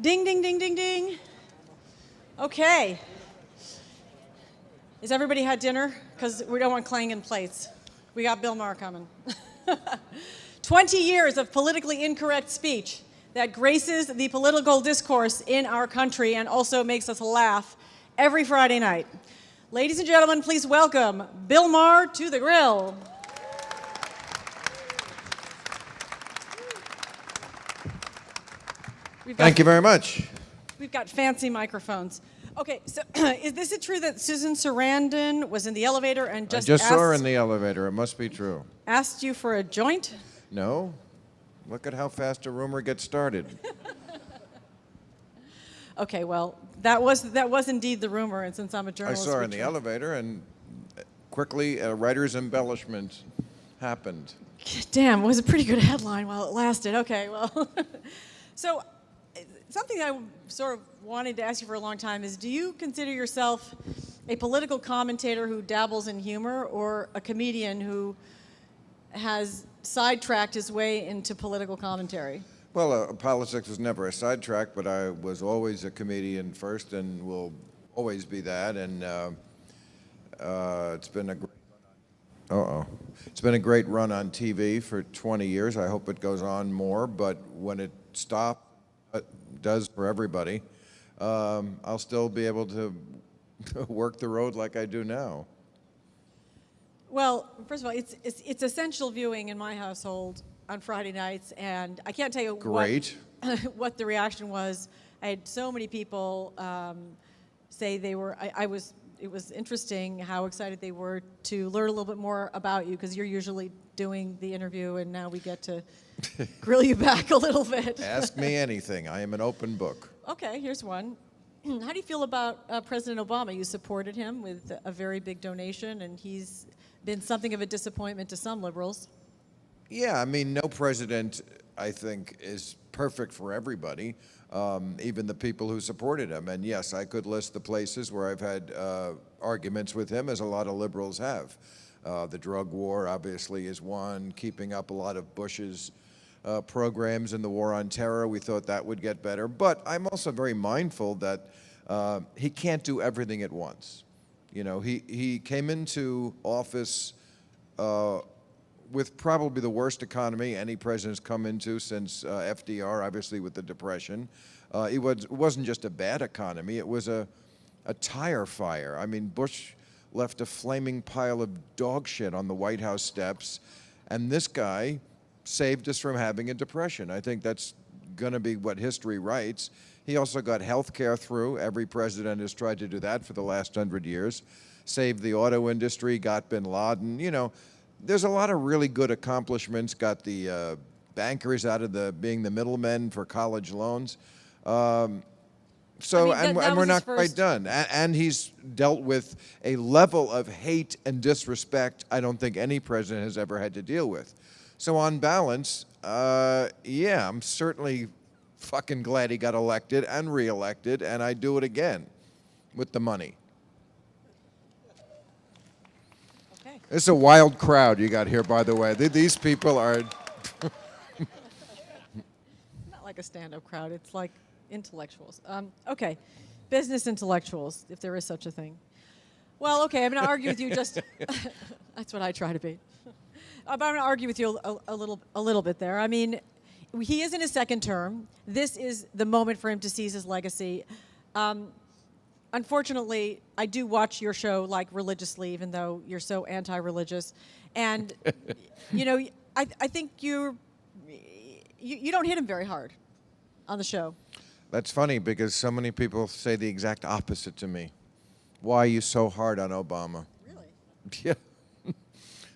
Ding, ding, ding, ding, ding. Okay. Has everybody had dinner? Because we don't want clanging plates. We got Bill Maher coming. 20 years of politically incorrect speech that graces the political discourse in our country and also makes us laugh every Friday night. Ladies and gentlemen, please welcome Bill Maher to the grill. Thank you very much. We've got fancy microphones. Okay, so is this it true that Susan Sarandon was in the elevator and I just saw her in the elevator. It must be true. Asked you for a joint? No. Look at how fast a rumor gets started. Okay, well, that was indeed the rumor, and since I'm a I journalist... saw her in the elevator, and quickly a writer's embellishment happened. Damn, it was a pretty good headline while it lasted. Okay, well... So, something I sort of wanted to ask you for a long time is, do you consider yourself a political commentator who dabbles in humor, or a comedian who has sidetracked his way into political commentary? Well, politics was never a sidetrack, but I was always a comedian first and will always be that. And it's been a great It's been a great run on TV for 20 years. I hope it goes on more, but when it stops, it does for everybody, I'll still be able to work the road like I do now. Well, first of all, it's essential viewing in my household on Friday nights, and I can't tell you what the reaction was. I had so many people say they were. It was interesting how excited they were to learn a little bit more about you, because you're usually doing the interview, and now we get to grill you back a little bit. Ask me anything. I am an open book. Okay, here's one. How do you feel about President Obama? You supported him with a very big donation, and he's been something of a disappointment to some liberals. Yeah, I mean, no president, I think, is perfect for everybody, even the people who supported him. And yes, I could list the places where I've had arguments with him, as a lot of liberals have. The drug war, obviously, is one. Keeping up a lot of Bush's programs in the war on terror, we thought that would get better. But I'm also very mindful that he can't do everything at once. You know, he came into office with probably the worst economy any president's come into since FDR, obviously with the Depression. It wasn't just a bad economy, it was a tire fire. I mean, Bush left a flaming pile of dog shit on the White House steps, and this guy saved us from having a depression. I think that's going to be what history writes. He also got health care through. Every president has tried to do that for the last 100 years. Saved the auto industry, got bin Laden. You know, there's a lot of really good accomplishments. Got the bankers out of being the middlemen for college loans. And we're not quite done. And he's dealt with a level of hate and disrespect I don't think any president has ever had to deal with. So on balance, yeah, I'm certainly fucking glad he got elected and reelected, and I'd do it again with the money. Okay. It's a wild crowd you got here, by the way. These people are... Not like a stand-up crowd. It's like intellectuals. Okay, business intellectuals, if there is such a thing. Well, okay, I'm going to argue with you just... That's what I try to be. But I'm going to argue with you a little bit there. I mean, he is in his second term. This is the moment for him to seize his legacy. Unfortunately, I do watch your show like religiously, even though you're so anti-religious. And you know, I think you don't hit him very hard on the show. That's funny, because so many people say the exact opposite to me. Why are you so hard on Obama? Really? Yeah.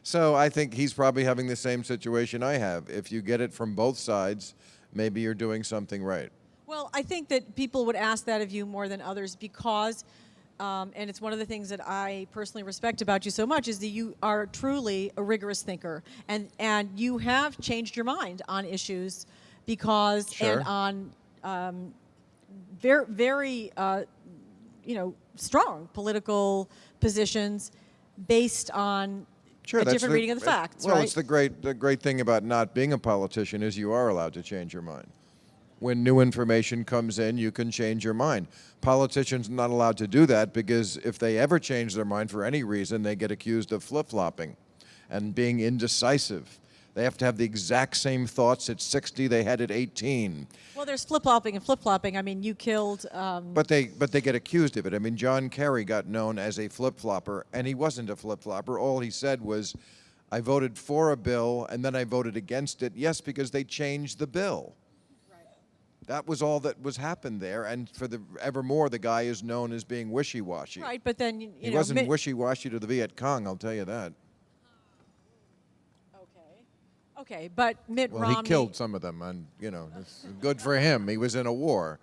So I think he's probably having the same situation I have. If you get it from both sides, maybe you're doing something right. Well, I think that people would ask that of you more than others because, and it's one of the things that I personally respect about you so much, is that you are truly a rigorous thinker. And you have changed your mind on issues because, Sure. and on very strong political positions based on a different reading of the facts, well, right? it's the great thing about not being a politician is you are allowed to change your mind. when new information comes in, you can change your mind. Politicians are not allowed to do that because if they ever change their mind for any reason, they get accused of flip-flopping and being indecisive. They have to have the exact same thoughts at 60 they had at 18. Well, there's flip-flopping and flip-flopping. I mean, you killed... But they get accused of it. I mean, John Kerry got known as a flip-flopper, and he wasn't a flip-flopper. All he said was, I voted for a bill, and then I voted against it. Yes, because they changed the bill. Right. That was all that was happened there, and for the evermore, the guy is known as being wishy-washy. Right, but then, you he know... wasn't wishy-washy to the Viet Cong, I'll tell you that. Okay, but Mitt Romney... Well, he killed some of them, and, you know, it's good for him. He was in a war.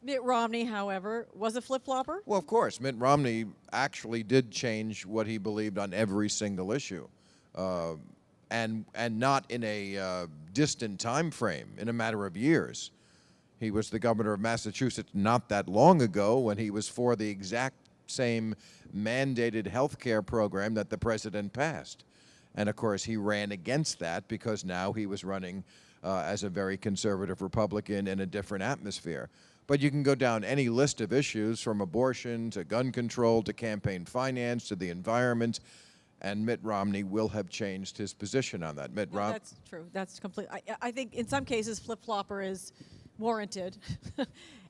Mitt Romney, however, was a flip-flopper? Well, of course. Mitt Romney actually did change what he believed on every single issue, and not in a distant time frame, in a matter of years. He was the governor of Massachusetts not that long ago when he was for the exact same mandated health care program that the president passed. And, of course, he ran against that because now he was running as a very conservative Republican in a different atmosphere. But you can go down any list of issues from abortion to gun control to campaign finance to the environment, and Mitt Romney will have changed his position on that. That's true. That's complete. I think in some cases flip-flopper is warranted.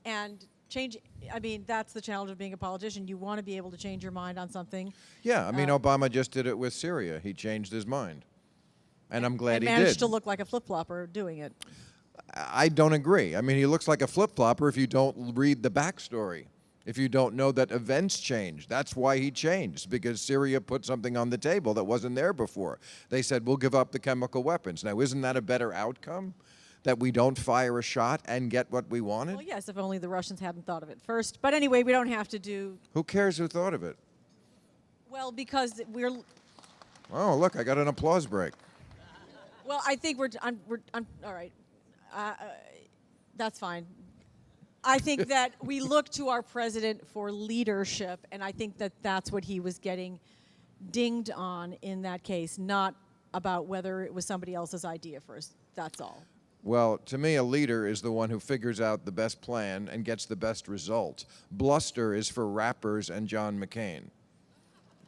And change, I mean, that's the challenge of being a politician. You want to be able to change your mind on something. Yeah, I mean, Obama just did it with Syria. He changed his mind. And I'm glad he did. Managed to look like a flip-flopper doing it. I don't agree. I mean, he looks like a flip-flopper if you don't read the backstory, if you don't know that events change. That's why he changed, because Syria put something on the table that wasn't there before. They said, we'll give up the chemical weapons. Now, isn't that a better outcome? That we don't fire a shot and get what we wanted? Well, yes, if only the Russians hadn't thought of it first. But anyway, we don't have to do... Who cares who thought of it? Well, because we're... Oh, look, I got an applause break. Well, I think I'm all right. That's fine. I think that we look to our president for leadership, and I think that that's what he was getting dinged on in that case, not about whether it was somebody else's idea first. That's all. Well, to me, a leader is the one who figures out the best plan and gets the best result. Bluster is for rappers and John McCain.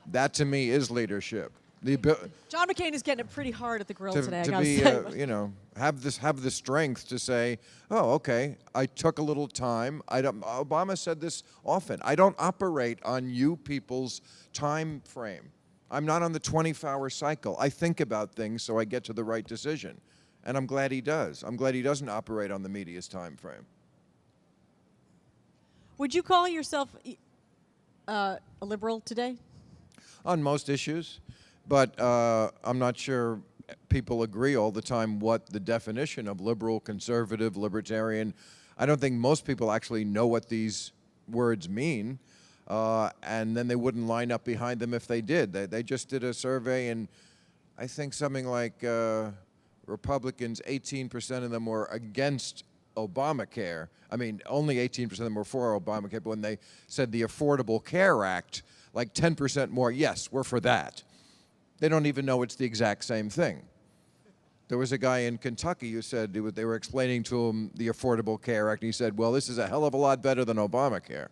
That, to me, is leadership. John McCain is getting it pretty hard at the grill today, I to gotta be, say. you know, have the strength to say, oh, okay, I took a little time. Obama said this often. I don't operate on you people's time frame. I'm not on the 24-hour cycle. I think about things so I get to the right decision. And I'm glad he does. I'm glad he doesn't operate on the media's time frame. Would you call yourself a liberal today? On most issues. But I'm not sure people agree all the time what the definition of liberal, conservative, libertarian. I don't think most people actually know what these words mean, and then they wouldn't line up behind them if they did. They just did a survey, and I think something like Republicans, 18% of them were against Obamacare. I mean, only 18% of them were for Obamacare, but when they said the Affordable Care Act, like 10% more, yes, we're for that. They don't even know it's the exact same thing. There was a guy in Kentucky who said they were explaining to him the Affordable Care Act, and he said, well, this is a hell of a lot better than Obamacare.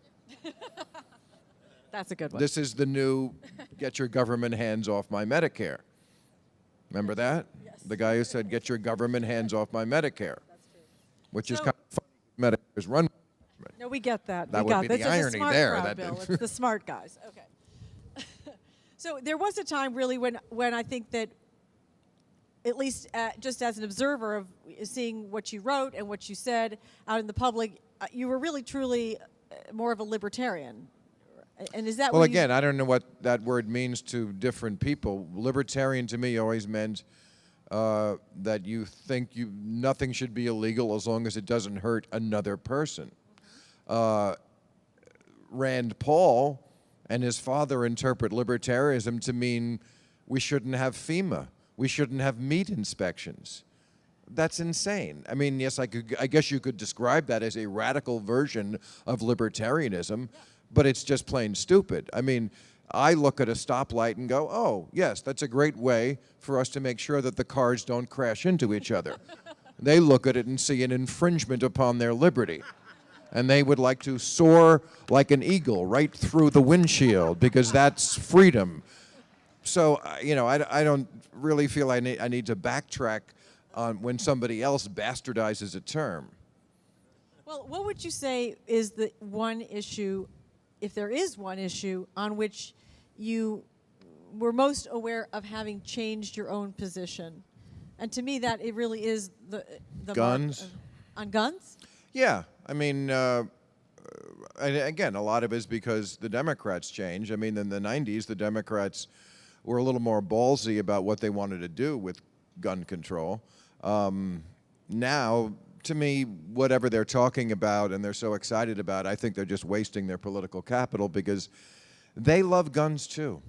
That's a good one. This is the new get your government hands off my Medicare. Remember that? Yes. The guy who said, get your government hands off my Medicare. That's true. Which is kind of funny. Medicare's run. No, we get that. That we would be the irony there. Crowd, Bill. It's the smart guys. Okay. So there was a time really when I think that, at least just as an observer of seeing what you wrote and what you said out in the public, you were really truly more of a libertarian. And is that well, again, I don't know what that word means to different people. Libertarian to me always meant that you think nothing should be illegal as long as it doesn't hurt another person. Rand Paul and his father interpret libertarianism to mean we shouldn't have FEMA. We shouldn't have meat inspections. That's insane. I mean, yes, I guess you could describe that as a radical version of libertarianism, but it's just plain stupid. I mean, I look at a stoplight and go, oh, yes, that's a great way for us to make sure that the cars don't crash into each other. They look at it and see an infringement upon their liberty. And they would like to soar like an eagle right through the windshield because that's freedom. So, I don't really feel I need to backtrack on when somebody else bastardizes a term. Well, what would you say is the one issue, if there is one issue, on which you were most aware of having changed your own position? And to me, that it really is the Guns? On guns? Yeah. I mean, again, a lot of it is because the Democrats changed. I mean, in the 90s, the Democrats were a little more ballsy about what they wanted to do with gun control. Now, to me, whatever they're talking about and they're so excited about, I think they're just wasting their political capital because they love guns too.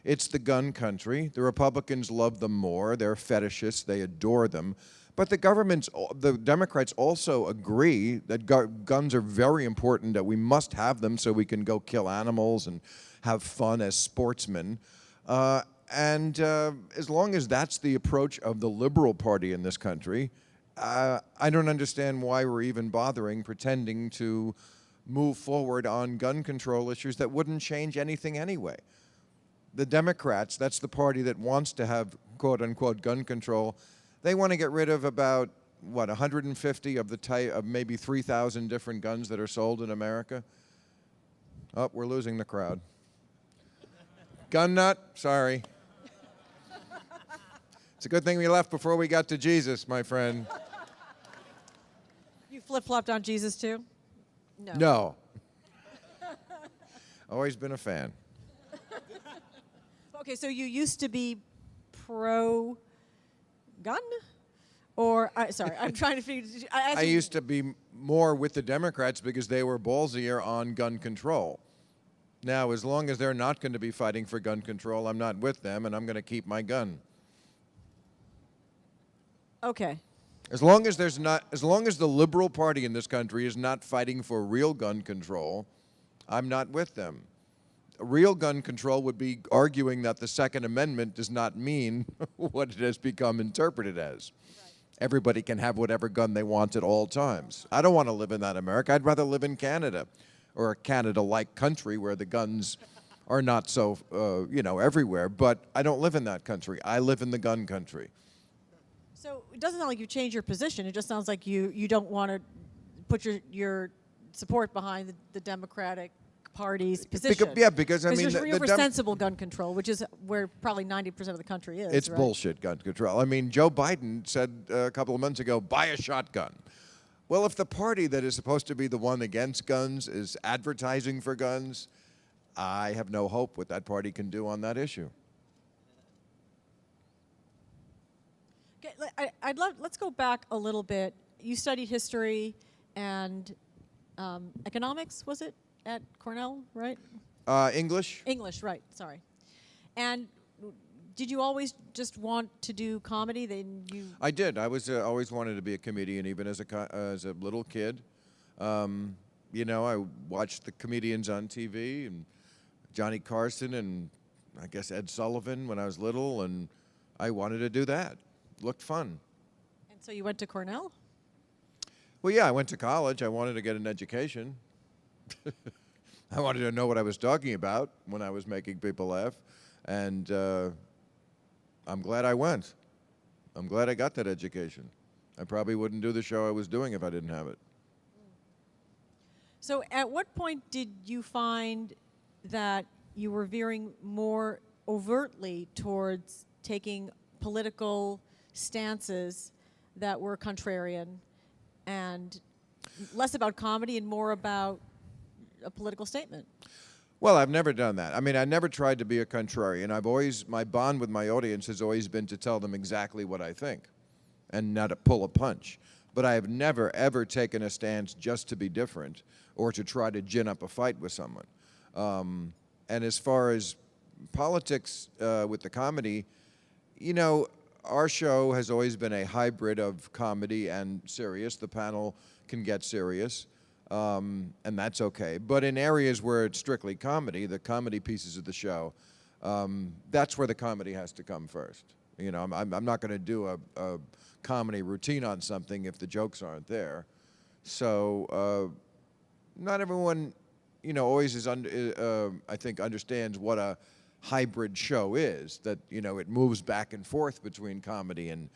It's the gun country. The Republicans love them more. They're fetishists. They adore them. But the Democrats also agree that guns are very important, that we must have them so we can go kill animals and have fun as sportsmen. And as long as that's the approach of the liberal party in this country, I don't understand why we're even bothering pretending to move forward on gun control issues that wouldn't change anything anyway. The Democrats, that's the party that wants to have quote-unquote gun control. They want to get rid of about, 150 of the type of maybe 3,000 different guns that are sold in America? Oh, we're losing the crowd. Gun nut? Sorry. It's a good thing we left before we got to Jesus, my friend. You flip-flopped on Jesus too? No. Always been a fan. Okay, so you used to be pro-gun? Or, sorry, I'm trying to figure... I used to be more with the Democrats because they were ballsier on gun control. Now, as long as they're not going to be fighting for gun control, I'm not with them, and I'm going to keep my gun. Okay. As long as the liberal party in this country is not fighting for real gun control, I'm not with them. Real gun control would be arguing that the Second Amendment does not mean what it has become interpreted as. Right. Everybody can have whatever gun they want at all times. I don't want to live in that America. I'd rather live in Canada, or a Canada-like country where the guns are not so, everywhere. But I don't live in that country. I live in the gun country. So it doesn't sound like you've changed your position. It just sounds like you don't want to put your support behind the Democratic Party's position. Because I mean, you're for sensible gun control, which is where probably 90% of the country is. It's right? bullshit gun control. I mean, Joe Biden said a couple of months ago, buy a shotgun. Well, if the party that is supposed to be the one against guns is advertising for guns, I have no hope what that party can do on that issue. Okay, let's go back a little bit. You studied history and economics, was it, at Cornell, right? English. English, right, sorry. And did you always just want to do comedy? I did. I was always wanted to be a comedian, even as a little kid. I watched the comedians on TV, and Johnny Carson and I guess Ed Sullivan when I was little, and I wanted to do that. Looked fun. And so you went to Cornell? Well, yeah, I went to college. I wanted to get an education. I wanted to know what I was talking about when I was making people laugh. And I'm glad I went. I'm glad I got that education. I probably wouldn't do the show I was doing if I didn't have it. So at what point did you find that you were veering more overtly towards taking political stances that were contrarian and less about comedy and more about a political statement? Well, I've never done that. I mean, I never tried to be a contrarian. My bond with my audience has always been to tell them exactly what I think and not to pull a punch. But I have never, ever taken a stance just to be different or to try to gin up a fight with someone. And as far as politics with the comedy, our show has always been a hybrid of comedy and serious. The panel can get serious, and that's okay. But in areas where it's strictly comedy, the comedy pieces of the show, that's where the comedy has to come first. You know, I'm not going to do a comedy routine on something if the jokes aren't there. So not everyone, you know, always is I think understands what a hybrid show is. That, you know, it moves back and forth between comedy and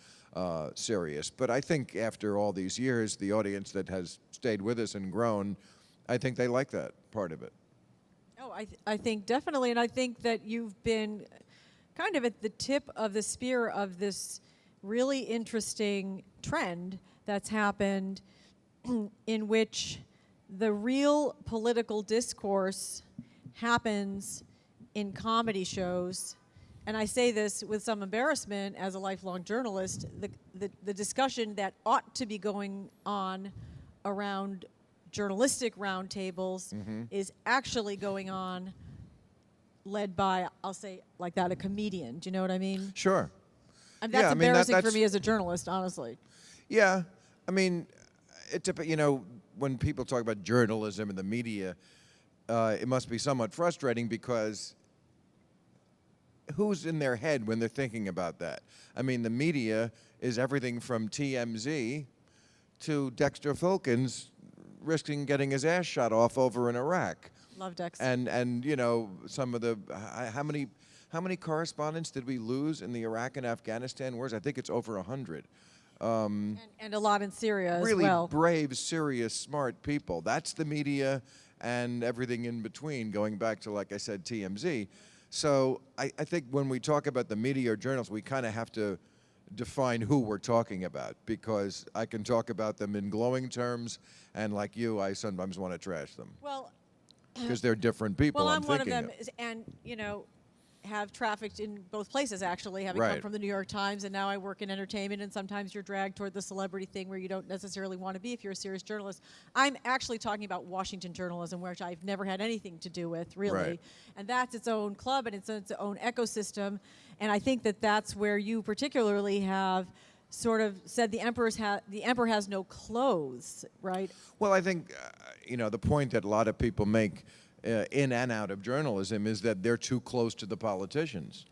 serious. But I think after all these years, the audience that has stayed with us and grown, I think they like that part of it. Oh, I think definitely, and I think that you've been kind of at the tip of the spear of this really interesting trend that's happened in which the real political discourse happens in comedy shows. And I say this with some embarrassment as a lifelong journalist, the discussion that ought to be going on around journalistic roundtables is actually going on led by, I'll say like that, a comedian. Do you know what I mean? Sure. And that's Yeah, I mean, embarrassing for that's- me as a journalist, honestly. Yeah, I mean, you know, when people talk about journalism and the media, it must be somewhat frustrating because who's in their head when they're thinking about that? I mean, the media is everything from TMZ to Dexter Filkins risking getting his ass shot off over in Iraq. Love Dex. And you know, some of the how many correspondents did we lose in the Iraq and Afghanistan wars? I think it's over 100. And a lot in Syria as Really well. brave, serious, smart people. That's the media and everything in between, going back to, like I said, TMZ. So I think when we talk about the media or journalists, we kind of have to define who we're talking about, because I can talk about them in glowing terms, and like you, I sometimes want to trash them Well, because they're different people. well, I'm I'm one of thinking them, and you know, have trafficked in both places actually, having come Right. from the New York Times, and now I work in entertainment. And sometimes you're dragged toward the celebrity thing where you don't necessarily want to be if you're a serious journalist. I'm actually talking about Washington journalism, which I've never had anything to do with, really. Right. And that's its own club and it's its own ecosystem. And I think that that's where you particularly have sort of said the emperor has no clothes, right? Well, I think, you know, the point that a lot of people make in and out of journalism is that they're too close to the politicians,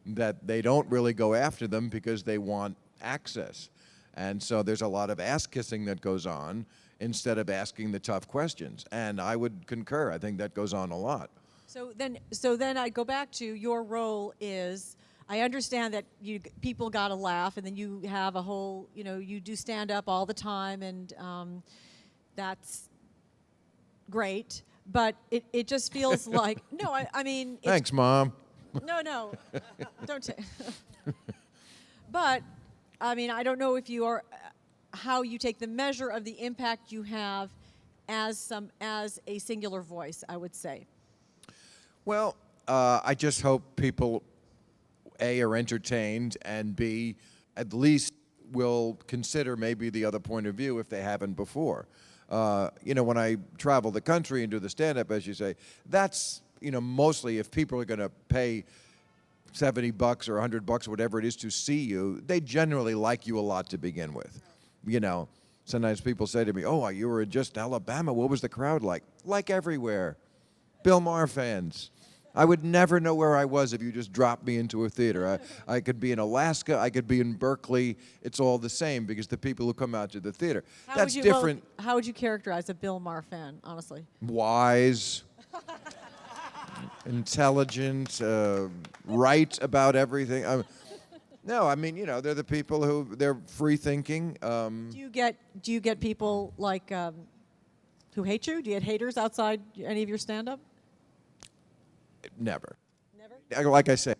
that they don't really go after them because they want access. And so there's a lot of ass-kissing that goes on instead of asking the tough questions. And I would concur. I think that goes on a lot. So then I go back to your role is, I understand that people got to laugh, and then you have a whole, you know, you do stand up all the time, and that's great. But it just feels like, no, I mean. It's, Thanks, Mom. No, don't say. But, I mean, I don't know if you are, how you take the measure of the impact you have as a singular voice, I would say. Well, I just hope people, A, are entertained, and B, at least will consider maybe the other point of view if they haven't before. You know, when I travel the country and do the stand-up, as you say, that's, you know, mostly if people are going to pay $70 or $100 or whatever it is to see you, they generally like you a lot to begin with. You know, sometimes people say to me, oh, you were just in Alabama. What was the crowd like? Like everywhere. Bill Maher fans. I would never know where I was if you just dropped me into a theater. I could be in Alaska, I could be in Berkeley. It's all the same because the people who come out to the theater. That's different. Well, how would you characterize a Bill Maher fan, honestly? Wise, intelligent, right about everything. No, I mean, you know, they're the people who, they're free thinking. Do you get people like who hate you? Do you get haters outside any of your stand-up? Never. Never? Like I said,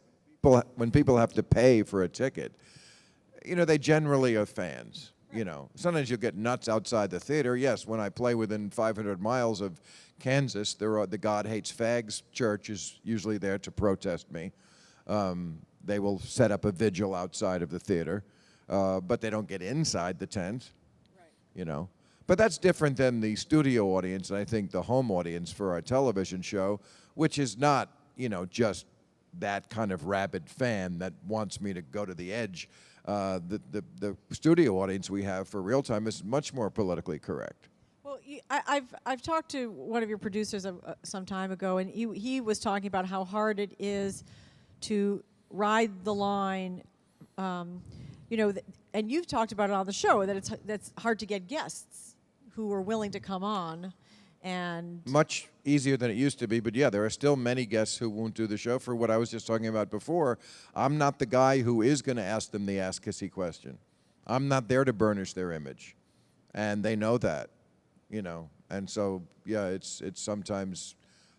when people have to pay for a ticket, you know, they generally are fans. You know, sometimes you'll get nuts outside the theater. Yes, when I play within 500 miles of Kansas, the God Hates Fags church is usually there to protest me. They will set up a vigil outside of the theater, but they don't get inside the tent. Right. You know. But that's different than the studio audience, and I think the home audience for our television show, which is not, you know, just that kind of rabid fan that wants me to go to the edge. The studio audience we have for real time is much more politically correct. Well, I've talked to one of your producers some time ago, and he was talking about how hard it is to ride the line you know, and you've talked about it on the show, that that's hard to get guests who are willing to come on. And much easier than it used to be, but yeah, there are still many guests who won't do the show for what I was just talking about before. I'm not the guy who is going to ask them the ask-kissy question. I'm not there to burnish their image, and they know that, you know. And so, yeah, it's sometimes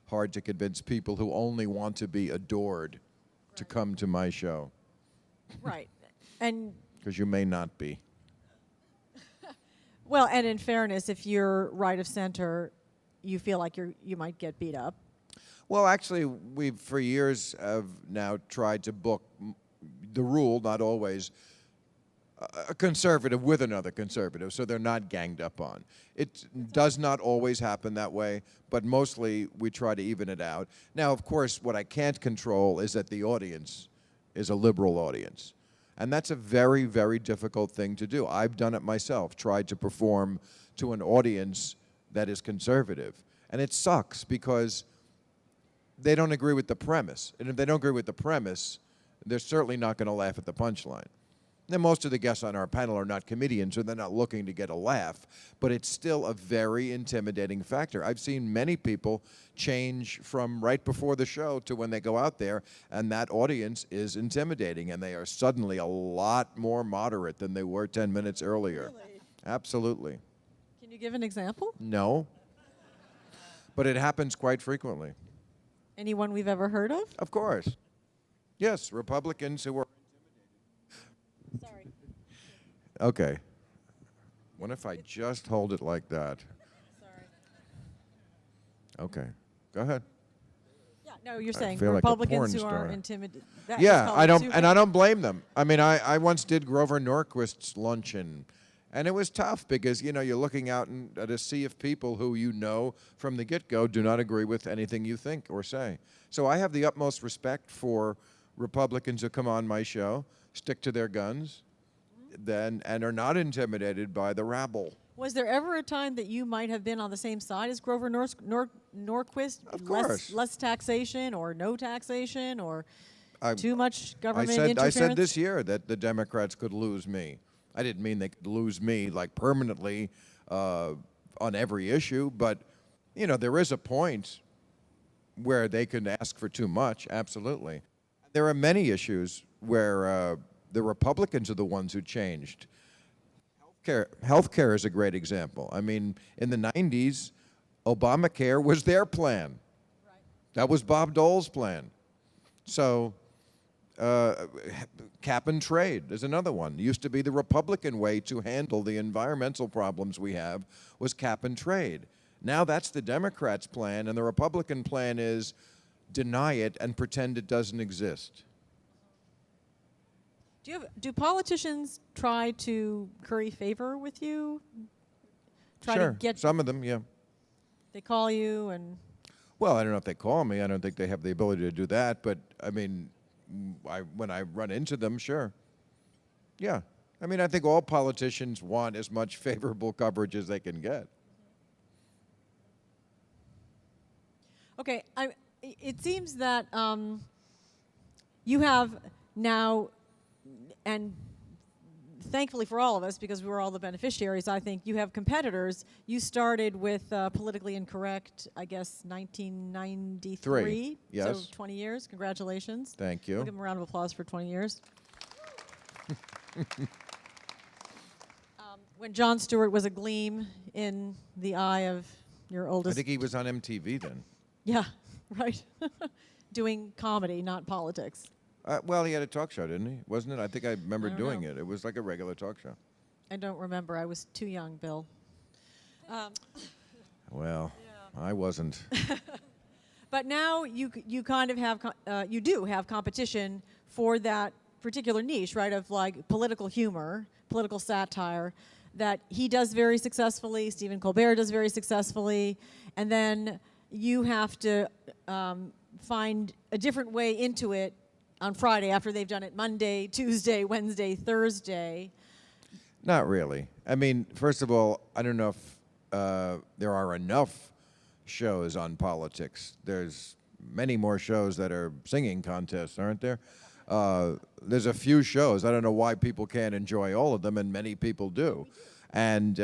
hard to convince people who only want to be adored to come to my show. Right. And because you may not be. well, and in fairness, if you're right of center, you feel like you might get beat up. Well, actually, we've for years have now tried to book the rule, not always, a conservative with another conservative, so they're not ganged up on. It does not always happen that way, but mostly we try to even it out. Now, of course, what I can't control is that the audience is a liberal audience. And that's a very, very difficult thing to do. I've done it myself, tried to perform to an audience that is conservative. And it sucks because they don't agree with the premise. And if they don't agree with the premise, they're certainly not going to laugh at the punchline. Now, most of the guests on our panel are not comedians, so they're not looking to get a laugh, but it's still a very intimidating factor. I've seen many people change from right before the show to when they go out there, and that audience is intimidating, and they are suddenly a lot more moderate than they were 10 minutes earlier. Really? Absolutely. Can you give an example? No, but it happens quite frequently. Anyone we've ever heard of? Of course. Yes, Republicans who are... Sorry. Okay. What if I just hold it like that? Sorry. Okay. Go ahead. Yeah, no, you're saying feel like a Republicans porn who are star. intimidated. Yeah, I don't blame them. I mean, I once did Grover Norquist's luncheon, and it was tough because, you know, you're looking out at a sea of people who you know from the get-go do not agree with anything you think or say. So I have the utmost respect for Republicans who come on my show, stick to their guns, and are not intimidated by the rabble. Was there ever a time that you might have been on the same side as Grover Norquist? Of course. Less taxation or no taxation or I- too much government I interference? said this year that the Democrats could lose me. I didn't mean they could lose me like permanently on every issue, but you know, there is a point where they can ask for too much, absolutely. There are many issues where the Republicans are the ones who changed. Healthcare is a great example. I mean, in the 90s, Obamacare was their plan. Right. That was Bob Dole's plan. So cap and trade is another one. It used to be the Republican way to handle the environmental problems we have was cap and trade. Now that's the Democrats' plan, and the Republican plan is deny it and pretend it doesn't exist. Do politicians try to curry favor with you? Sure, some of them, yeah. They call you and... Well, I don't know if they call me. I don't think they have the ability to do that. But, I mean, when I run into them, sure. Yeah. I mean, I think all politicians want as much favorable coverage as they can get. Okay, it seems that you have now, and thankfully for all of us, because we were all the beneficiaries, I think, you have competitors. You started with Politically Incorrect, I guess, 1993. Yes. So 20 years. Congratulations. Thank you. We'll give them a round of applause for 20 years. When Jon Stewart was a gleam in the eye of your I oldest... think he was on MTV then. Yeah, right. Doing comedy, not politics. Well, he had a talk show, didn't he? Wasn't it? I think I remember I don't doing know. it. It was like a regular talk show. I don't remember. I was too young, Bill. Well, I wasn't. But now you kind of have you do have competition for that particular niche, right? Of like political humor, political satire, that he does very successfully. Stephen Colbert does very successfully, and then you have to find a different way into it on Friday after they've done it Monday, Tuesday, Wednesday, Thursday. Not really. I mean, first of all, I don't know if there are enough shows on politics. There's many more shows that are singing contests, aren't there? There's a few shows. I don't know why people can't enjoy all of them, and many people do. And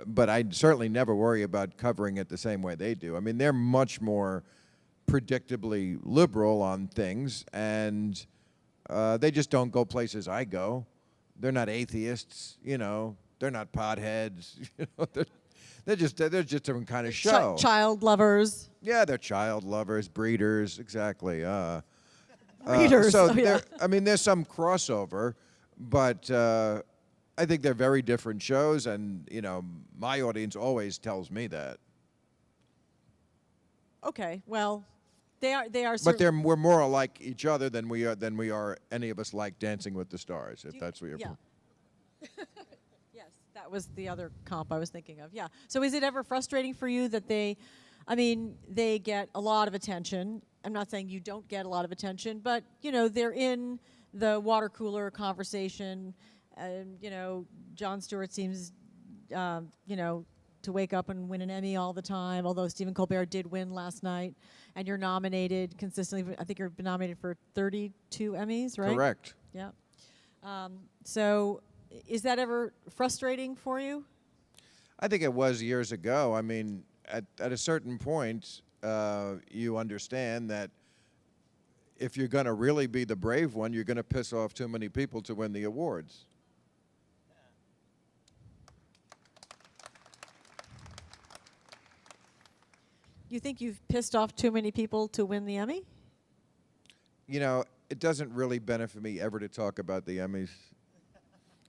but I certainly never worry about covering it the same way they do. I mean, they're much more predictably liberal on things, and they just don't go places I go. They're not atheists, you know. They're not potheads. You know, they're just different kind of show. Child lovers. Yeah, they're child lovers, breeders, exactly. Breeders. So Oh, yeah. I mean, there's some crossover, but I think they're very different shows, and you know, my audience always tells me that. Okay, well, they are. But we're more alike each other than we are any of us like Dancing with the Stars, if that's what you're. Yeah. Yes, that was the other comp I was thinking of. Yeah. So is it ever frustrating for you that they get a lot of attention? I'm not saying you don't get a lot of attention, but you know they're in the water cooler conversation. You know, Jon Stewart seems, you know, to wake up and win an Emmy all the time, although Stephen Colbert did win last night, and you're nominated consistently. I think you've been nominated for 32 Emmys, right? Correct. Yeah. So is that ever frustrating for you? I think it was years ago. I mean, at a certain point, you understand that if you're going to really be the brave one, you're going to piss off too many people to win the awards. You think you've pissed off too many people to win the Emmy? You know, it doesn't really benefit me ever to talk about the Emmys.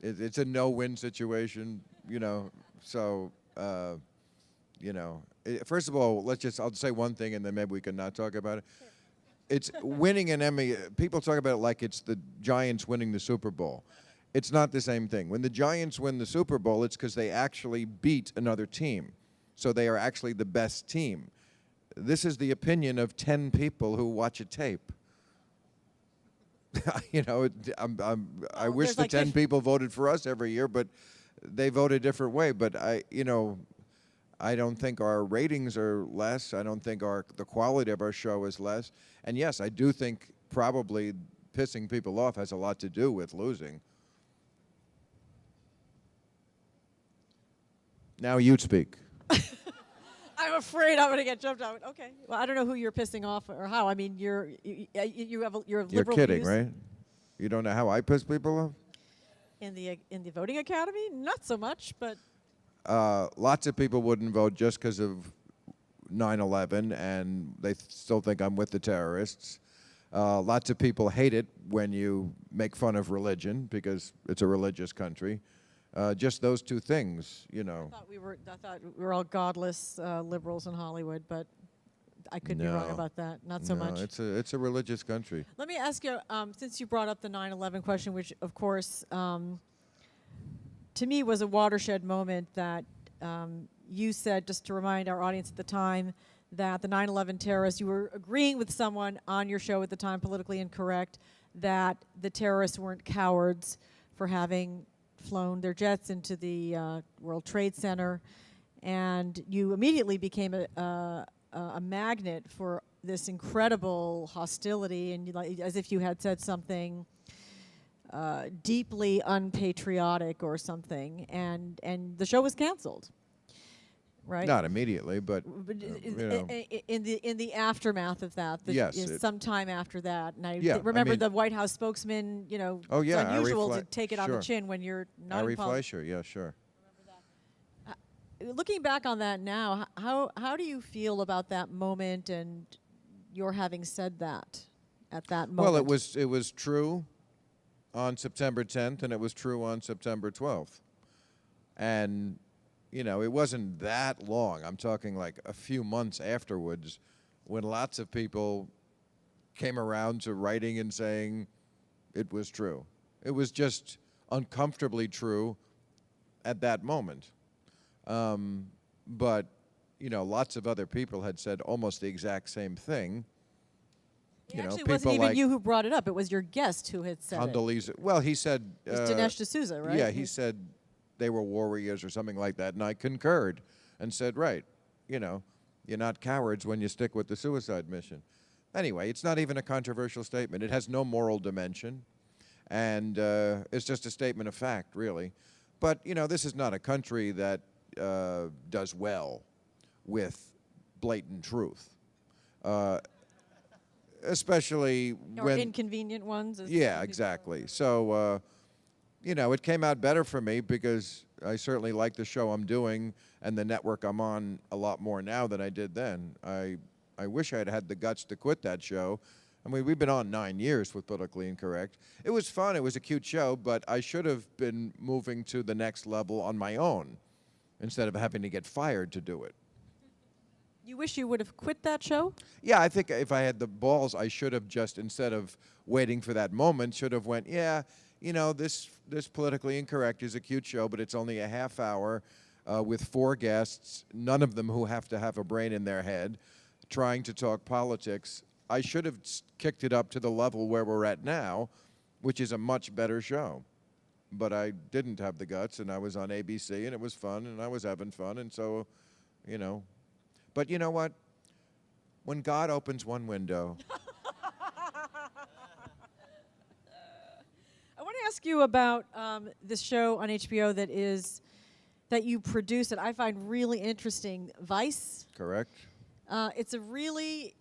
It's a no-win situation, you know. So, you know, first of all, I'll say one thing, and then maybe we can not talk about it. Sure. It's winning an Emmy. People talk about it like it's the Giants winning the Super Bowl. It's not the same thing. When the Giants win the Super Bowl, it's because they actually beat another team. So they are actually the best team. This is the opinion of 10 people who watch a tape. You know, I wish the 10 people voted for us every year, but they vote a different way. But I don't think our ratings are less. I don't think the quality of our show is less. And yes, I do think probably pissing people off has a lot to do with losing. Now you speak. I'm afraid I'm going to get jumped out. Okay. Well, I don't know who you're pissing off or how. I mean, you have your liberal You're kidding, views. right? You don't know how I piss people off? In the voting academy, not so much, but Lots of people wouldn't vote just because of 9/11, and they still think I'm with the terrorists. Lots of people hate it when you make fun of religion because it's a religious country. Just those two things, you know. I thought we were all godless liberals in Hollywood, but I could be wrong about that. Not so much. It's a religious country. Let me ask you, since you brought up the 9/11 question, which of course to me was a watershed moment that you said, just to remind our audience at the time, that the 9/11 terrorists, you were agreeing with someone on your show at the time, Politically Incorrect, that the terrorists weren't cowards for having flown their jets into the World Trade Center, and you immediately became a magnet for this incredible hostility, and as if you had said something deeply unpatriotic or something, and the show was canceled, right? Not immediately, but you know. in the aftermath of that, sometime after that, and I remember the White House spokesman. You know, oh yeah, it's unusual to take it on the chin when you're not Ari in politics. Fleischer, yeah, sure. Looking back on that now, how do you feel about that moment and your having said that at that moment? Well, it was true on September 10th, and it was true on September 12th. And, you know, it wasn't that long. I'm talking like a few months afterwards when lots of people came around to writing and saying it was true. It was just uncomfortably true at that moment. But, you know, lots of other people had said almost the exact same thing. It actually wasn't even you who brought it up. It was your guest who had said Condoleezza. Well, he said... It was Dinesh D'Souza, right? Yeah, he said they were warriors or something like that, and I concurred and said, right, you know, you're not cowards when you stick with the suicide mission. Anyway, it's not even a controversial statement. It has no moral dimension, and it's just a statement of fact, really. But, you know, this is not a country that does well with blatant truth, especially Or when... inconvenient ones. As Yeah, some people exactly. So, you know, it came out better for me because I certainly like the show I'm doing and the network I'm on a lot more now than I did then. I wish I had had the guts to quit that show. I mean, we've been on 9 years with Politically Incorrect. It was fun. It was a cute show, but I should have been moving to the next level on my own instead of having to get fired to do it. You wish you would have quit that show? Yeah, I think if I had the balls, I should have just, instead of waiting for that moment, should have went, yeah, you know, this Politically Incorrect is a cute show, but it's only a half hour with 4 guests, none of them who have to have a brain in their head, trying to talk politics. I should have kicked it up to the level where we're at now, which is a much better show. But I didn't have the guts, and I was on ABC, and it was fun, and I was having fun, and so, you know. But you know what? When God opens one window... I want to ask you about this show on HBO that you produce that I find really interesting, Vice. Correct. It's a really...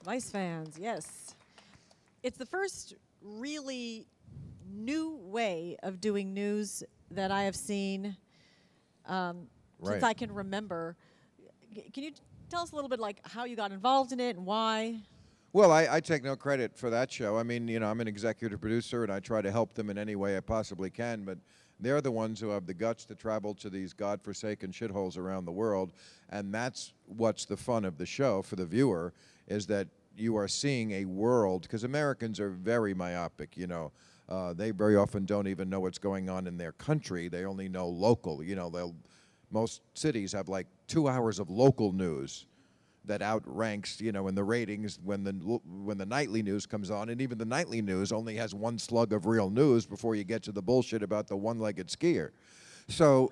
Vice fans, yes. It's the first really new way of doing news that I have seen since I can remember. Can you tell us a little bit like how you got involved in it and why? Well, I take no credit for that show. I mean, you know, I'm an executive producer, and I try to help them in any way I possibly can, but they're the ones who have the guts to travel to these godforsaken shitholes around the world, and that's what's the fun of the show for the viewer, is that you are seeing a world, because Americans are very myopic, you know. They very often don't even know what's going on in their country. They only know local. You know, most cities have like 2 hours of local news that outranks, you know, in the ratings when the nightly news comes on, and even the nightly news only has 1 slug of real news before you get to the bullshit about the one-legged skier. So,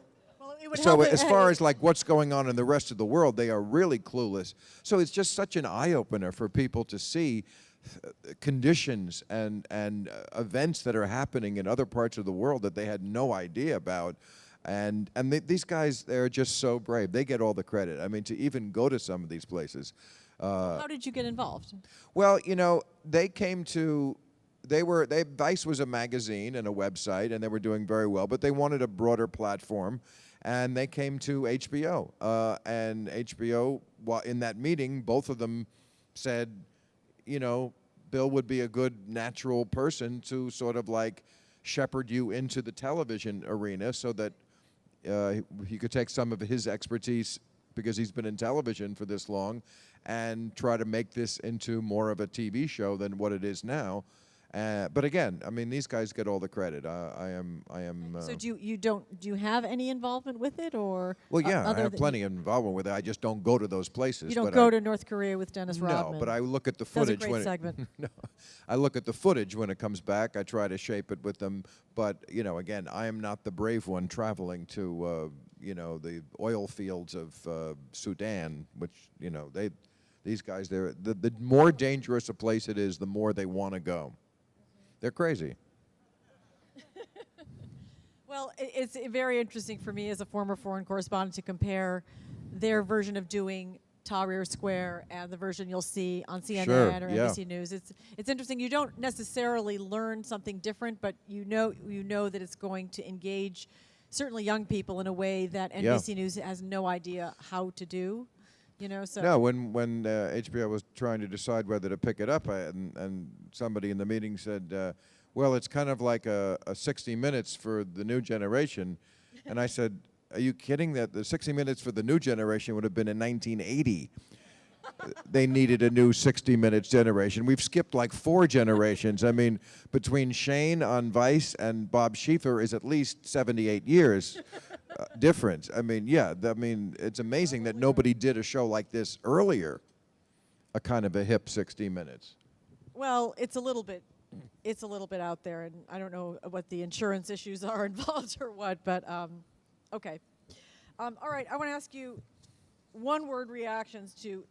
as far as like what's going on in the rest of the world, they are really clueless. So it's just such an eye-opener for people to see conditions and events that are happening in other parts of the world that they had no idea about. And these guys, they're just so brave. They get all the credit. I mean, to even go to some of these places. How did you get involved? Well, you know, Vice was a magazine and a website, and they were doing very well, but they wanted a broader platform, and they came to HBO. And HBO, in that meeting, both of them said, you know, Bill would be a good natural person to sort of like shepherd you into the television arena so that he could take some of his expertise, because he's been in television for this long, and try to make this into more of a TV show than what it is now. But again, I mean, these guys get all the credit. I am. So do you have any involvement with it, or? Well, yeah, I have plenty of involvement with it. I just don't go to those places. You don't go to North Korea with Dennis Rodman. No, but I look at the footage. That's a great segment. No, I look at the footage when it comes back. I try to shape it with them. But you know, again, I am not the brave one traveling to you know, the oil fields of Sudan, which, you know, these guys, the more dangerous a place it is, the more they want to go. They're crazy. Well, it's very interesting for me as a former foreign correspondent to compare their version of doing Tahrir Square and the version you'll see on CNN or NBC News. It's interesting. You don't necessarily learn something different, but you know that it's going to engage certainly young people in a way that NBC News has no idea how to do. You know, so no, when HBO was trying to decide whether to pick it up, and somebody in the meeting said, well, it's kind of like a 60 Minutes for the new generation. And I said, are you kidding? That the 60 Minutes for the new generation would have been in 1980. They needed a new 60 Minutes generation. We've skipped like 4 generations. I mean, between Shane on Vice and Bob Schieffer is at least 78 years. Difference. I mean, yeah. I mean, it's amazing that nobody did a show like this earlier. A kind of a hip 60 Minutes. Well, it's a little bit out there, and I don't know what the insurance issues are involved or what. But okay. All right. I want to ask you one-word reactions to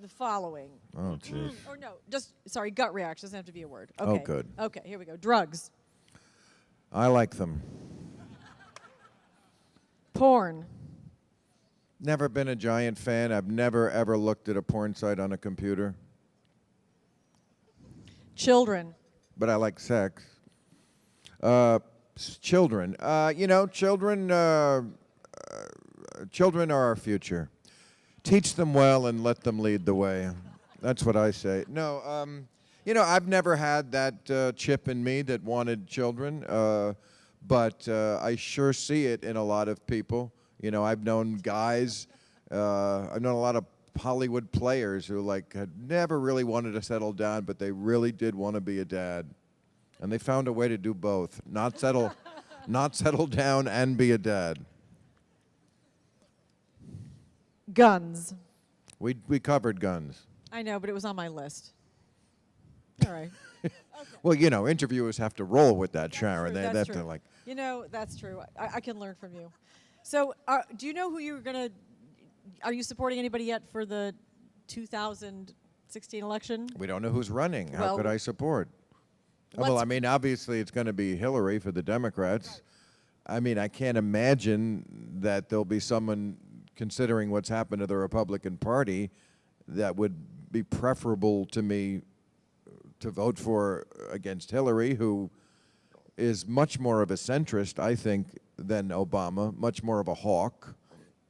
the following. Oh, jeez. Or no, just, sorry, gut reaction. Doesn't have to be a word. Oh, Okay. good. Okay, here we go. Drugs. I like them. Porn. Never been a giant fan. I've never, ever looked at a porn site on a computer. Children. But I like sex. Children. Children are our future. Teach them well and let them lead the way. That's what I say. No, I've never had that chip in me that wanted children, but I sure see it in a lot of people. I've known guys, I've known a lot of Hollywood players who had never really wanted to settle down, but they really did want to be a dad. And they found a way to do both. Not settle down and be a dad. Guns. We covered guns. I know, but it was on my list. All right. Okay. Well, interviewers have to roll with that, Sharon. True, They that's have true. to like. That's true. I can learn from you. So, do you know who you're going to... Are you supporting anybody yet for the 2016 election? We don't know who's running. How Well, could I support? Well, let's- obviously it's going to be Hillary for the Democrats. Right. I can't imagine that there'll be someone, considering what's happened to the Republican Party, that would be preferable to me to vote for against Hillary, who is much more of a centrist, I think, than Obama, much more of a hawk,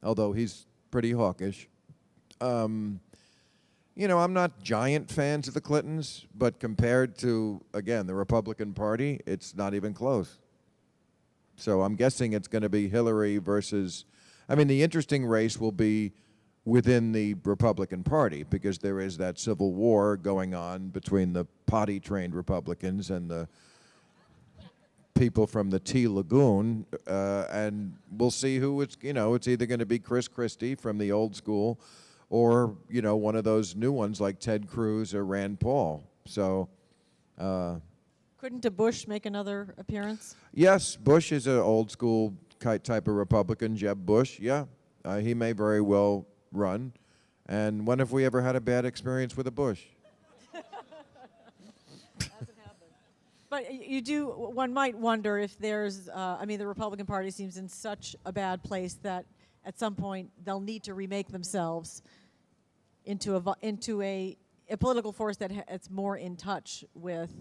although he's pretty hawkish. I'm not giant fans of the Clintons, but compared to, again, the Republican Party, it's not even close. So I'm guessing it's going to be Hillary versus, the interesting race will be within the Republican Party, because there is that civil war going on between the potty-trained Republicans and the people from the Tea Lagoon, and we'll see who it's either going to be Chris Christie from the old school, or one of those new ones like Ted Cruz or Rand Paul. So Couldn't a Bush make another appearance? yes, Bush is an old school type of Republican. Jeb Bush, yeah, he may very well run. And when have we ever had a bad experience with a Bush? But one might wonder if there's, the Republican Party seems in such a bad place that at some point they'll need to remake themselves into a political force that's more in touch with.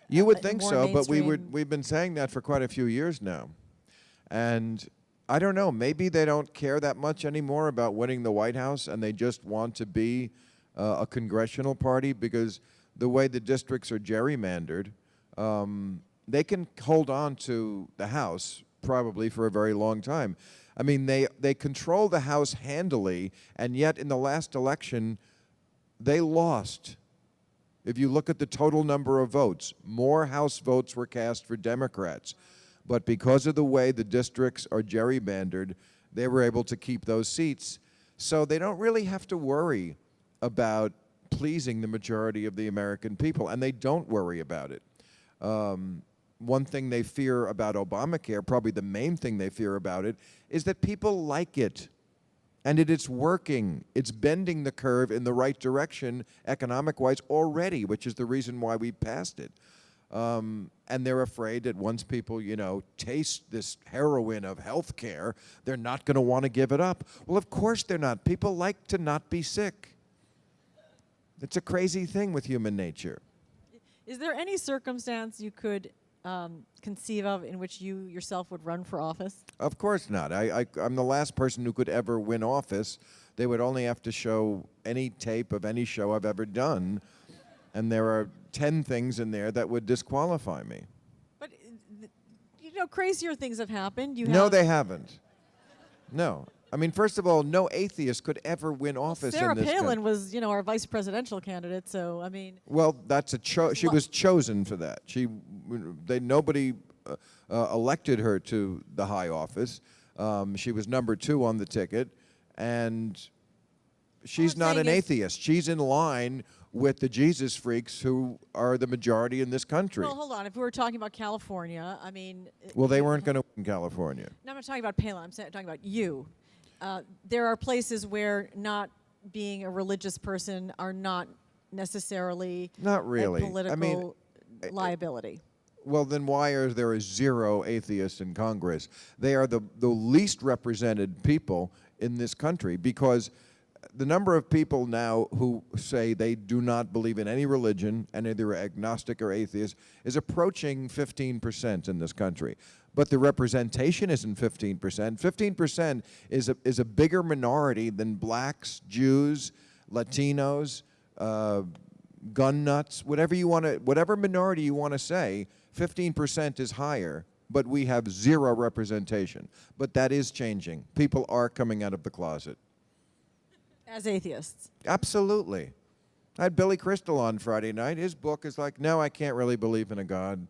You would think more so, but mainstream. we've been saying that for quite a few years now. And I don't know, maybe they don't care that much anymore about winning the White House, and they just want to be a congressional party, because the way the districts are gerrymandered, they can hold on to the House probably for a very long time. They control the House handily, and yet in the last election, they lost. If you look at the total number of votes, more House votes were cast for Democrats. But because of the way the districts are gerrymandered, they were able to keep those seats. So they don't really have to worry about pleasing the majority of the American people, and they don't worry about it. One thing they fear about Obamacare, probably the main thing they fear about it, is that people like it. And it's working. It's bending the curve in the right direction economic-wise already, which is the reason why we passed it. And they're afraid that once people, taste this heroin of health care, they're not going to want to give it up. Well, of course they're not. People like to not be sick. It's a crazy thing with human nature. Is there any circumstance you could conceive of in which you yourself would run for office? Of course not. I'm the last person who could ever win office. They would only have to show any tape of any show I've ever done, and there are 10 things in there that would disqualify me. But, crazier things have happened. No, they haven't. No. First of all, no atheist could ever win office Sarah in this country. Palin was, our vice presidential candidate, so, Well, she was chosen for that. Nobody elected her to the high office. She was number 2 on the ticket, and she's not an atheist. She's in line with the Jesus freaks who are the majority in this country. Well, hold on. If we were talking about California, Well, they weren't going to win California. No, I'm not talking about Palin. I'm talking about you. There are places where being a religious person are not necessarily Not really. a political liability. Well, then why are there zero atheists in Congress? They are the least represented people in this country, because the number of people now who say they do not believe in any religion and either agnostic or atheist is approaching 15% in this country. But the representation isn't 15%. 15% is a bigger minority than blacks, Jews, Latinos, gun nuts, whatever minority you want to say. 15% is higher, but we have zero representation. But that is changing. People are coming out of the closet. As atheists. Absolutely. I had Billy Crystal on Friday night. His book is like, no, I can't really believe in a God.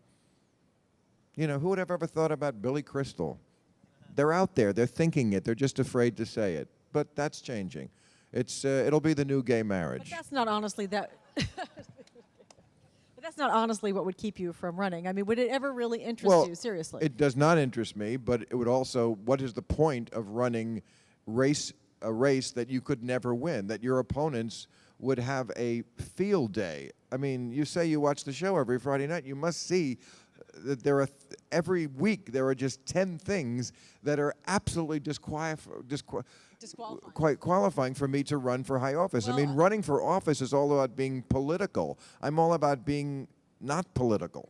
You know, who would have ever thought about Billy Crystal? They're out there. They're thinking it. They're just afraid to say it. But that's changing. It'll be the new gay marriage. But that's not honestly that. But that's not honestly what would keep you from running. I mean, would it ever really interest you, seriously? It does not interest me, but it would also, what is the point of running a race that you could never win, that your opponents would have a field day? I mean, you say you watch the show every Friday night, you must see that there are, every week, there are just 10 things that are absolutely qualifying for me to run for high office. Well, I mean, running for office is all about being political. I'm all about being not political.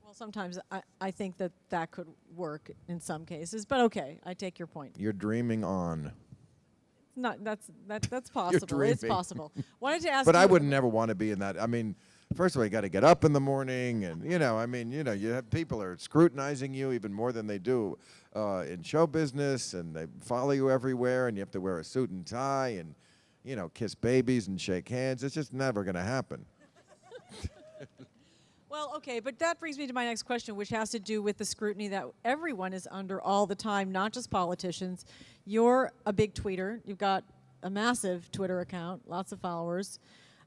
Well, sometimes I think that could work in some cases, but okay, I take your point. You're dreaming on. That's possible. It's dreaming. possible. Wanted to ask But you, I would never want to be in that. I mean, first of all, you got to get up in the morning, and you have people are scrutinizing you even more than they do in show business, and they follow you everywhere, and you have to wear a suit and tie, and kiss babies and shake hands. It's just never going to happen. Well, okay, but that brings me to my next question, which has to do with the scrutiny that everyone is under all the time, not just politicians. You're a big tweeter. You've got a massive Twitter account, lots of followers.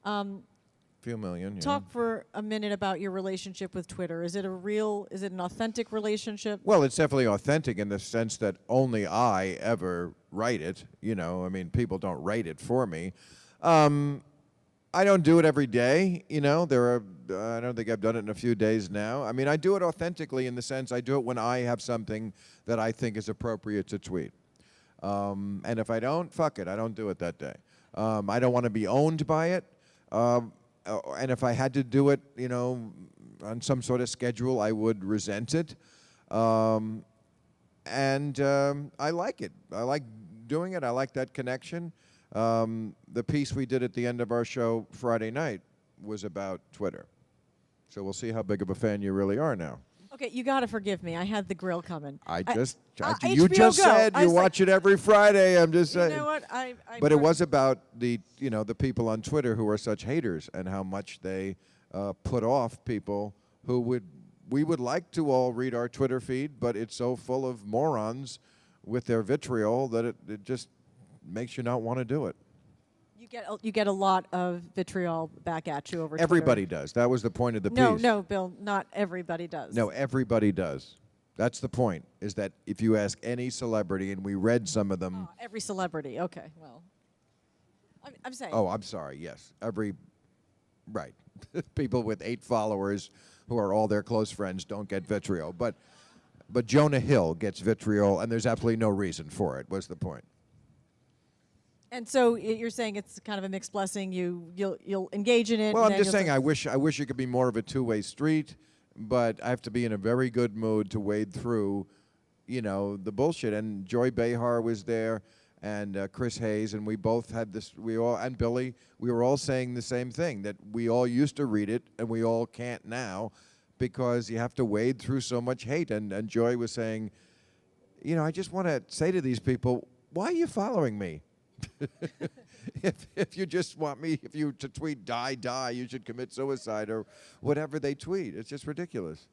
Few million. Yeah. Talk for a minute about your relationship with Twitter. Is it an authentic relationship? Well, it's definitely authentic in the sense that only I ever write it. I mean, people don't write it for me. I don't do it every day. I don't think I've done it in a few days now. I mean, I do it authentically in the sense I do it when I have something that I think is appropriate to tweet. And if I don't, fuck it, I don't do it that day. I don't want to be owned by it. And if I had to do it, on some sort of schedule, I would resent it. And I like it. I like doing it. I like that connection. The piece we did at the end of our show Friday night was about Twitter. So we'll see how big of a fan you really are now. Okay, you got to forgive me. I had the grill coming. You HBO just Go. said you watch it every Friday. I'm just saying. You know what? But it was about the people on Twitter who are such haters and how much they put off people who we would like to all read our Twitter feed, but it's so full of morons with their vitriol that it just makes you not want to do it. You get a lot of vitriol back at you over Twitter. Everybody does. That was the point of the piece. No, Bill, not everybody does. No, everybody does. That's the point, is that if you ask any celebrity, and we read some of them. Oh, every celebrity. Okay, well. I'm saying. Oh, I'm sorry, yes. Right. People with 8 followers who are all their close friends don't get vitriol. But Jonah Hill gets vitriol, and there's absolutely no reason for it, was the point. And so you're saying it's kind of a mixed blessing. You'll engage in it. Well, and I'm just saying I wish it could be more of a two-way street, but I have to be in a very good mood to wade through, the bullshit. And Joy Behar was there, and Chris Hayes, and we both had this. And Billy, we were all saying the same thing, that we all used to read it, and we all can't now, because you have to wade through so much hate. And Joy was saying, I just want to say to these people, why are you following me? if you just want me, if you to tweet die, you should commit suicide or whatever they tweet. It's just ridiculous.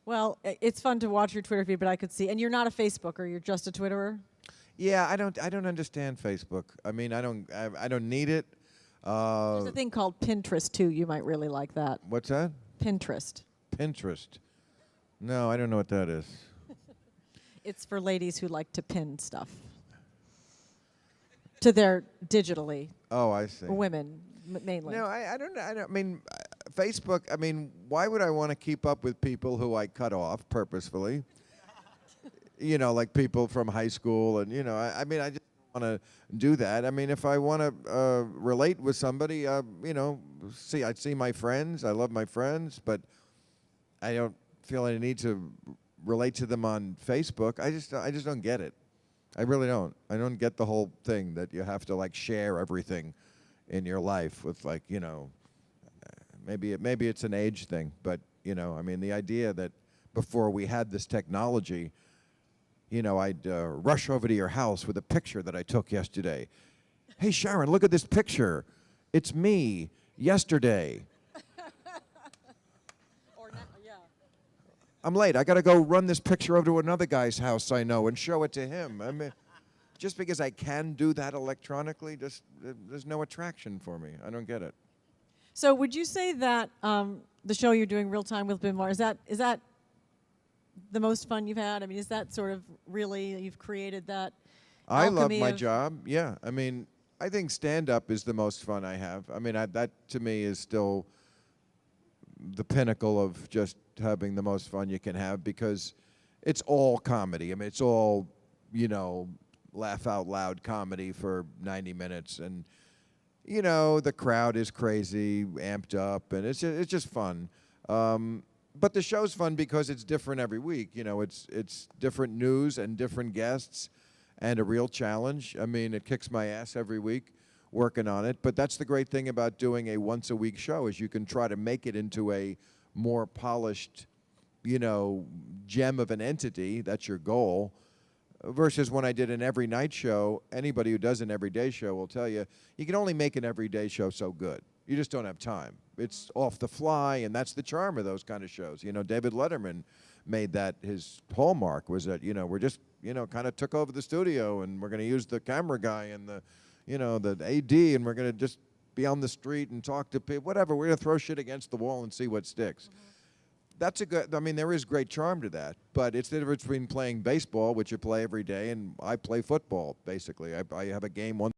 Well, it's fun to watch your Twitter feed, but I could see. And you're not a Facebooker. You're just a Twitterer. Yeah, I don't understand Facebook. I mean, I don't need it. There's a thing called Pinterest too. You might really like that. What's that? Pinterest. Pinterest. No, I don't know what that is. It's for ladies who like to pin stuff. to their digitally. Oh, I see. Women, mainly. No, I don't. I don't. I mean, Facebook. I mean, why would I want to keep up with people who I cut off purposefully? You know, like people from high school, and you know, I mean, I just want to do that. I mean, if I want to relate with somebody, you know, I'd see my friends. I love my friends, but I don't feel any need to relate to them on Facebook. I just don't get it. I really don't. I don't get the whole thing that you have to like share everything in your life with, like, you know, maybe it's an age thing, but you know, I mean, the idea that before we had this technology, you know, I'd rush over to your house with a picture that I took yesterday. Hey, Sharon, look at this picture. It's me yesterday. Or not, yeah. I'm late. I got to go run this picture over to another guy's house I know and show it to him. I mean, just because I can do that electronically, there's no attraction for me. I don't get it. So would you say that the show you're doing, Real Time with Bill Maher, is that the most fun you've had? I mean, is that sort of really, you've created that I love alchemy my of- job. Yeah. I mean, I think stand-up is the most fun I have. I mean, that to me is still the pinnacle of just having the most fun you can have, because it's all comedy. I mean, it's all, you know, laugh out loud comedy for 90 minutes. And, you know, the crowd is crazy, amped up, and it's just fun. But the show's fun because it's different every week. You know, it's different news and different guests and a real challenge. I mean, it kicks my ass every week working on it. But that's the great thing about doing a once-a-week show, is you can try to make it into a more polished, you know, gem of an entity. That's your goal. Versus when I did an every night show, anybody who does an everyday show will tell you, you can only make an everyday show so good. You just don't have time. It's off the fly, and that's the charm of those kind of shows. You know, David Letterman made that his hallmark, was that, you know, we're just, you know, kind of took over the studio, and we're going to use the camera guy and the, you know, the AD, and we're going to just be on the street and talk to people, whatever. We're going to throw shit against the wall and see what sticks. That's a good, I mean, there is great charm to that, but it's the difference between playing baseball, which you play every day, and I play football, basically. I have a game once